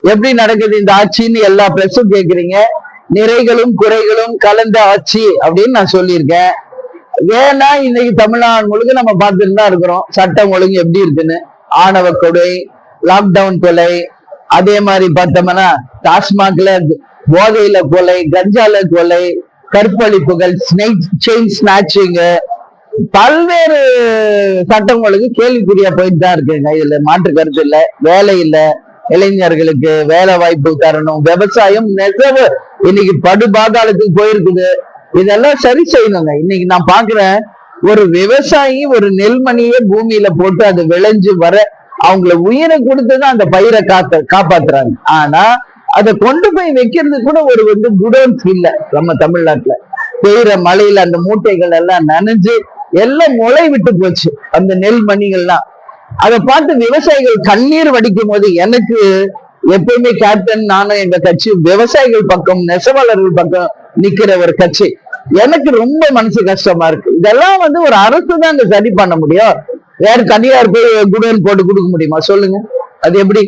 எப்படி நடக்குது இந்த ஆட்சின்னு எல்லா பிரஸும் கேக்குறீங்க. நிறைகளும் குறைகளும் கலந்த ஆட்சி அப்படின்னு நான் சொல்லியிருக்கேன். ஏன்னா இன்னைக்கு தமிழ்நாடு முழுக்க நம்ம பார்த்துட்டு தான் இருக்கிறோம் சட்டம் ஒழுங்கு எப்படி இருக்குன்னு. ஆணவ கொலை, லாக்டவுன் கொலை, அதே மாதிரி பார்த்தோம்னா டாஸ்மாக்ல போதையில கொலை, கஞ்சால கொலை, கற்பழிப்புகள், செயின் ஸ்நாச்சிங், பல்வேறு சட்டங்களுக்கு கேள்விக்குறியா போயிட்டு தான் இருக்குங்க. இதுல மாற்று கருத்து இல்ல. வேலை இல்ல, இளைஞர்களுக்கு வேலை வாய்ப்பு தரணும். விவசாயம் நெசவு இன்னைக்கு படுபாதாளத்துக்கு போயிருக்குது. இதெல்லாம் சரி செய்யணுங்க. இன்னைக்கு நான் பாக்குறேன், ஒரு விவசாயி ஒரு நெல்மணியை பூமியில போட்டு அது விளைஞ்சு வர அவங்கள உயிரை கொடுத்துதான் அந்த பயிரை காப்பாத்துறாங்க. ஆனா அதை கொண்டு போய் வைக்கிறது கூட ஒரு குடோன்ஸ் இல்ல நம்ம தமிழ்நாட்டுல. பெய்யுற மழையில அந்த மூட்டைகள் எல்லாம் நனைஞ்சு எல்லாம் முளை விட்டு போச்சு அந்த நெல் மணிகள்லாம். அதை பார்த்து விவசாயிகள் கண்ணீர் வடிக்கும் போது எனக்கு எப்பயுமே கேப்டன் நானும் எங்க கட்சி விவசாயிகள் பக்கம், நெசவாளர்கள் பக்கம் நிக்கிற ஒரு கட்சி. எனக்கு ரொம்ப மனசு கஷ்டமா இருக்கு. இதெல்லாம் ஒரு அரசு தான் இங்க சரி பண்ண முடியும். வேற தனியார் போய் குடோன் போட்டு கொடுக்க முடியுமா சொல்லுங்க? அது எப்படி?